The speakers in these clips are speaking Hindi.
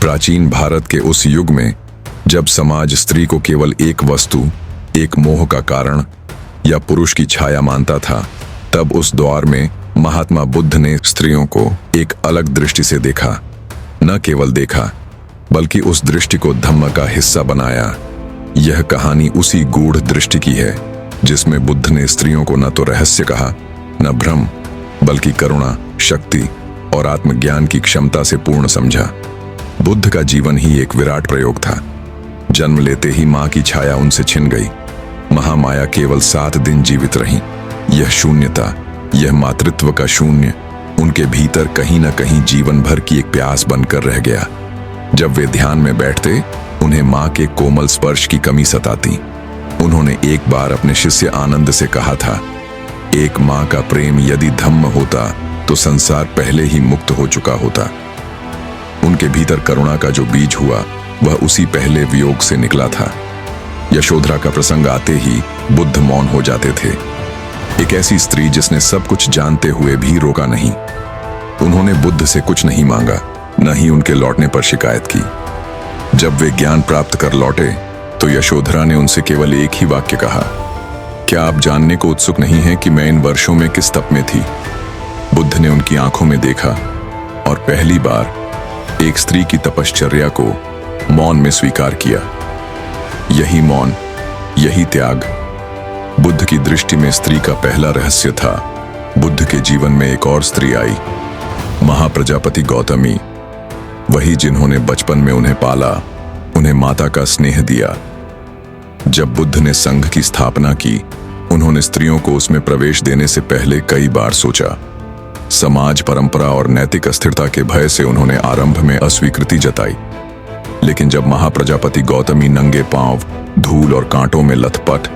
प्राचीन भारत के उस युग में जब समाज स्त्री को केवल एक वस्तु, एक मोह का कारण या पुरुष की छाया मानता था, तब उस दौर में महात्मा बुद्ध ने स्त्रियों को एक अलग दृष्टि से देखा। न केवल देखा बल्कि उस दृष्टि को धम्म का हिस्सा बनाया। यह कहानी उसी गूढ़ दृष्टि की है जिसमें बुद्ध ने स्त्रियों को न तो रहस्य कहा, न भ्रम, बल्कि करुणा, शक्ति और आत्मज्ञान की क्षमता से पूर्ण समझा। बुद्ध का जीवन ही एक विराट प्रयोग था। जन्म लेते ही मां की छाया उनसे छिन गई। महामाया केवल 7 दिन जीवित रही। यह शून्यता, यह मातृत्व का शून्य उनके भीतर कहीं न कहीं जीवन भर की एक प्यास बनकर रह गया। जब वे ध्यान में बैठते, उन्हें मां के कोमल स्पर्श की कमी सताती। उन्होंने एक बार अपने शिष्य आनंद से कहा था, एक मां का प्रेम यदि धम्म होता तो संसार पहले ही मुक्त हो चुका होता। उनके भीतर करुणा का जो बीज हुआ वह उसी पहले वियोग से निकला था। यशोधरा का प्रसंग आते ही बुद्ध मौन हो जाते थे। एक ऐसी स्त्री जिसने सब कुछ जानते हुए भी रोका नहीं। उन्होंने बुद्ध से कुछ नहीं मांगा, न ही उनके लौटने पर शिकायत की। जब वे ज्ञान प्राप्त कर लौटे तो यशोधरा ने उनसे केवल एक ही वाक्य कहा, क्या आप जानने को उत्सुक नहीं हैं कि मैं इन वर्षों में किस तप में थी? बुद्ध ने उनकी आंखों में देखा और पहली बार एक स्त्री की तपश्चर्या को मौन में स्वीकार किया। यही मौन, यही त्याग बुद्ध की दृष्टि में स्त्री का पहला रहस्य था। बुद्ध के जीवन में एक और स्त्री आई, महाप्रजापति गौतमी, वही जिन्होंने बचपन में उन्हें पाला, उन्हें माता का स्नेह दिया। जब बुद्ध ने संघ की स्थापना की, उन्होंने स्त्रियों को उसमें प्रवेश देने से पहले कई बार सोचा। समाज, परंपरा और नैतिक अस्थिरता के भय से उन्होंने आरंभ में अस्वीकृति जताई। लेकिन जब महाप्रजापति गौतमी नंगे पांव, धूल और कांटों में लथपथ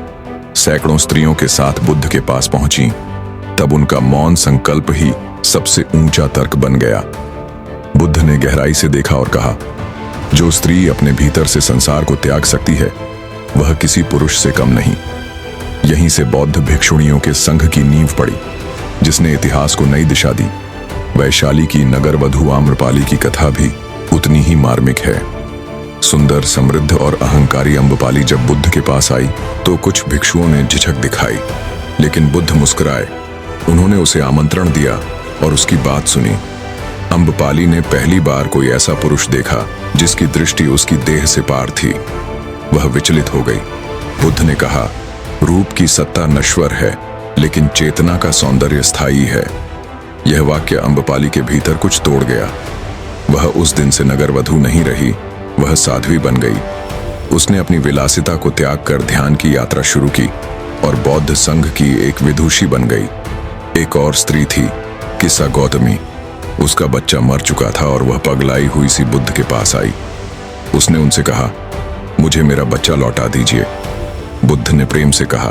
सैकड़ों स्त्रियों के साथ बुद्ध के पास पहुंची, तब उनका मौन संकल्प ही सबसे ऊंचा तर्क बन गया। बुद्ध ने गहराई से देखा और कहा, जो स्त्री अपने भीतर से संसार को त्याग सकती है वह किसी पुरुष से कम नहीं। यहीं से बौद्ध भिक्षुणियों के संघ की नींव पड़ी, जिसने इतिहास को नई दिशा दी। वैशाली की नगर वधू आम्रपाली की कथा भी उतनी ही मार्मिक है। सुंदर, समृद्ध और अहंकारी अम्रपाली जब बुद्ध के पास आई तो कुछ भिक्षुओं ने झिझक दिखाई, लेकिन बुद्ध मुस्कुराए। उन्होंने उसे आमंत्रण दिया और उसकी बात सुनी। अम्रपाली ने पहली बार कोई ऐसा पुरुष देखा जिसकी दृष्टि उसकी देह से पार थी। वह विचलित हो गई। बुद्ध ने कहा, रूप की सत्ता नश्वर है, लेकिन चेतना का सौंदर्य स्थायी है। यह वाक्य अम्रपाली के भीतर कुछ तोड़ गया। वह उस दिन से नगर वधू नहीं रही, वह साध्वी बन गई। उसने अपनी विलासिता को त्याग कर ध्यान की यात्रा शुरू की और बौद्ध संघ की एक विदुषी बन गई। एक और स्त्री थी, किस्सा गौतमी। उसका बच्चा मर चुका था और वह पगलाई हुई सी बुद्ध के पास आई। उसने उनसे कहा, मुझे मेरा बच्चा लौटा दीजिए। बुद्ध ने प्रेम से कहा,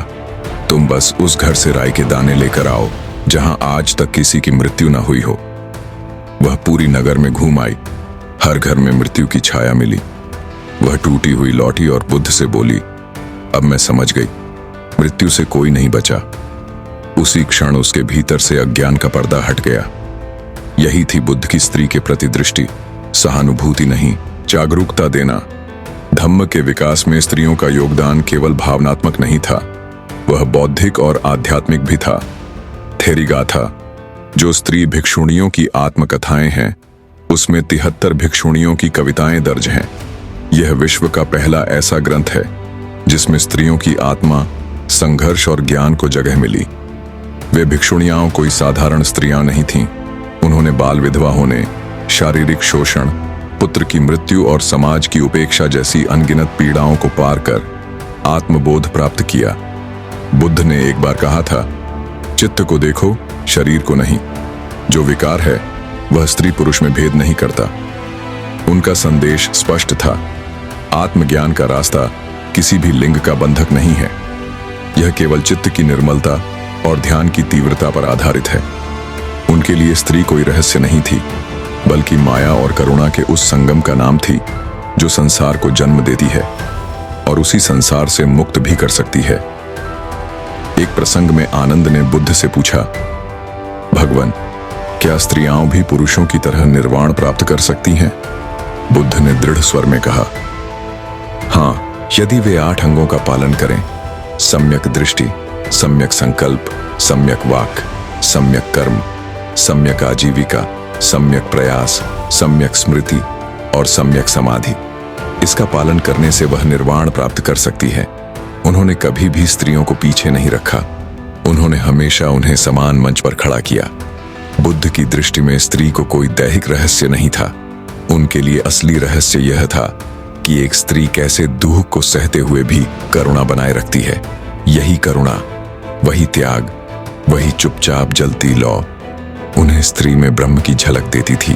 तुम बस उस घर से राई के दाने लेकर आओ जहां आज तक किसी की मृत्यु न हुई हो। वह पूरी नगर में घूम आई। हर घर में मृत्यु की छाया मिली। वह टूटी हुई लौटी और बुद्ध से बोली, अब मैं समझ गई, मृत्यु से कोई नहीं बचा। उसी क्षण उसके भीतर से अज्ञान का पर्दा हट गया। यही थी बुद्ध की स्त्री के प्रति दृष्टि। सहानुभूति नहीं, जागरूकता देना। धम्म के विकास में स्त्रियों का योगदान केवल भावनात्मक नहीं था, वह बौद्धिक और आध्यात्मिक भी था। थेरिगाथा, जो स्त्री भिक्षुणियों की आत्मकथाएं हैं, उसमें 73 भिक्षुणियों की कविताएं दर्ज हैं। यह विश्व का पहला ऐसा ग्रंथ है जिसमें स्त्रियों की आत्मा, संघर्ष और ज्ञान को जगह मिली। वे भिक्षुणियां कोई साधारण स्त्रियां नहीं थीं। उन्होंने बाल विधवा होने, शारीरिक शोषण, पुत्र की मृत्यु और समाज की उपेक्षा जैसी अनगिनत पीड़ाओं को पार कर आत्मबोध प्राप्त किया। बुद्ध ने एक बार कहा था, चित्त को देखो, शरीर को नहीं। जो विकार है वह स्त्री पुरुष में भेद नहीं करता। उनका संदेश स्पष्ट था, आत्मज्ञान का रास्ता किसी भी लिंग का बंधक नहीं है। यह केवल चित्त की निर्मलता और ध्यान की तीव्रता पर आधारित है। उनके लिए स्त्री कोई रहस्य नहीं थी, बल्कि माया और करुणा के उस संगम का नाम थी जो संसार को जन्म देती है और उसी संसार से मुक्त भी कर सकती है। एक प्रसंग में आनंद ने बुद्ध से पूछा, भगवान, क्या स्त्रियां भी पुरुषों की तरह निर्वाण प्राप्त कर सकती हैं? बुद्ध ने दृढ़ स्वर में कहा, हाँ, यदि वे 8 अंगों का पालन करें, सम्यक दृष्टि, सम्यक संकल्प, सम्यक वाक, सम्यक कर्म, सम्यक आजीविका, सम्यक प्रयास, सम्यक स्मृति और सम्यक समाधि, इसका पालन करने से वह निर्वाण प्राप्त कर सकती है। उन्होंने कभी भी स्त्रियों को पीछे नहीं रखा। उन्होंने हमेशा उन्हें समान मंच पर खड़ा किया। बुद्ध की दृष्टि में स्त्री को कोई दैहिक रहस्य नहीं था। उनके लिए असली रहस्य यह था कि एक स्त्री कैसे दुख को सहते हुए भी करुणा बनाए रखती है। यही करुणा, वही त्याग, वही चुपचाप जलती लौ उन्हें स्त्री में ब्रह्म की झलक देती थी।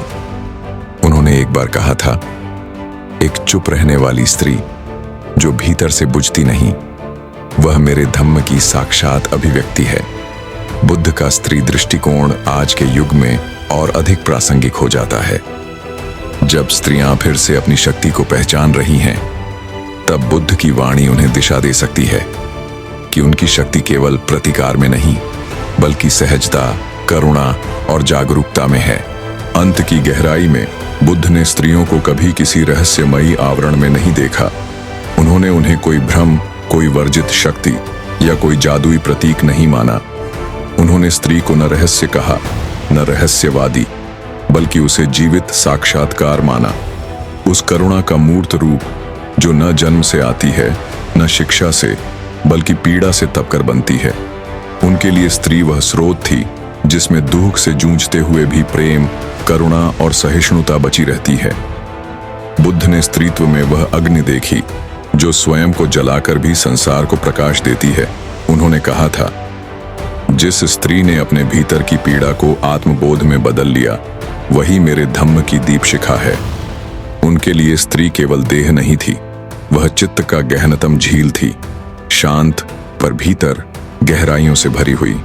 उन्होंने एक बार कहा था, एक चुप रहने वाली स्त्री जो भीतर से बुझती नहीं, वह मेरे धम्म की साक्षात अभिव्यक्ति है। बुद्ध का स्त्री दृष्टिकोण आज के युग में और अधिक प्रासंगिक हो जाता है। जब स्त्रियां फिर से अपनी शक्ति को पहचान रही हैं, तब बुद्ध की वाणी उन्हें दिशा दे सकती है कि उनकी शक्ति केवल प्रतिकार में नहीं, बल्कि सहजता, करुणा और जागरूकता में है। अंत की गहराई में बुद्ध ने स्त्रियों को कभी किसी रहस्यमयी आवरण में नहीं देखा। उन्होंने उन्हें कोई भ्रम, कोई वर्जित शक्ति या कोई जादुई प्रतीक नहीं माना। उन्होंने स्त्री को न रहस्य कहा, न रहस्यवादी, बल्कि उसे जीवित साक्षात्कार माना। उस करुणा का मूर्त रूप जो न जन्म से आती है, न शिक्षा से, बल्कि पीड़ा से तपकर बनती है। उनके लिए स्त्री वह स्रोत थी जिसमें दुख से जूझते हुए भी प्रेम, करुणा और सहिष्णुता बची रहती है। बुद्ध ने स्त्रीत्व में वह अग्नि देखी जो स्वयं को जलाकर भी संसार को प्रकाश देती है। उन्होंने कहा था, जिस स्त्री ने अपने भीतर की पीड़ा को आत्मबोध में बदल लिया, वही मेरे धम्म की दीपशिखा है। उनके लिए स्त्री केवल देह नहीं थी, वह चित्त का गहनतम झील थी, शांत पर भीतर गहराइयों से भरी हुई।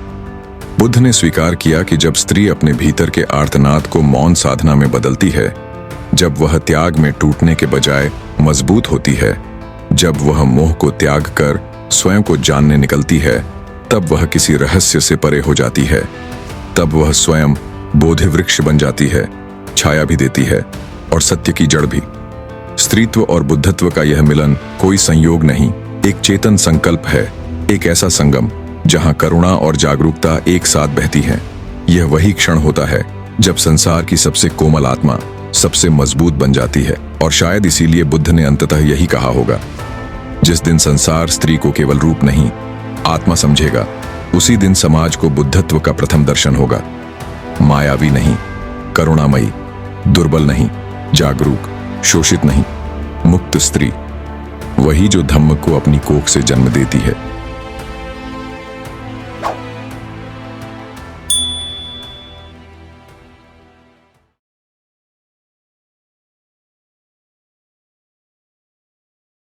बुद्ध ने स्वीकार किया कि जब स्त्री अपने भीतर के आर्तनाद को मौन साधना में बदलती है, जब वह त्याग में टूटने के बजाय मजबूत होती है, जब वह मोह को त्याग कर स्वयं को जानने निकलती है, तब वह किसी रहस्य से परे हो जाती है। तब वह स्वयं बोधि वृक्ष बन जाती है, छाया भी देती है और सत्य की जड़ भी। स्त्रीत्व और बुद्धत्व का यह मिलन कोई संयोग नहीं, एक चेतन संकल्प है, एक ऐसा संगम जहां करुणा और जागरूकता एक साथ बहती हैं। यह वही क्षण होता है जब संसार की सबसे कोमल आत्मा सबसे मजबूत बन जाती है। और शायद इसीलिए बुद्ध ने अंततः यही कहा होगा, जिस दिन संसार स्त्री को केवल रूप नहीं, आत्मा समझेगा, उसी दिन समाज को बुद्धत्व का प्रथम दर्शन होगा। मायावी नहीं, करुणामयी, दुर्बल नहीं, जागरूक, शोषित नहीं, मुक्त स्त्री, वही जो धम्म को अपनी कोख से जन्म देती है।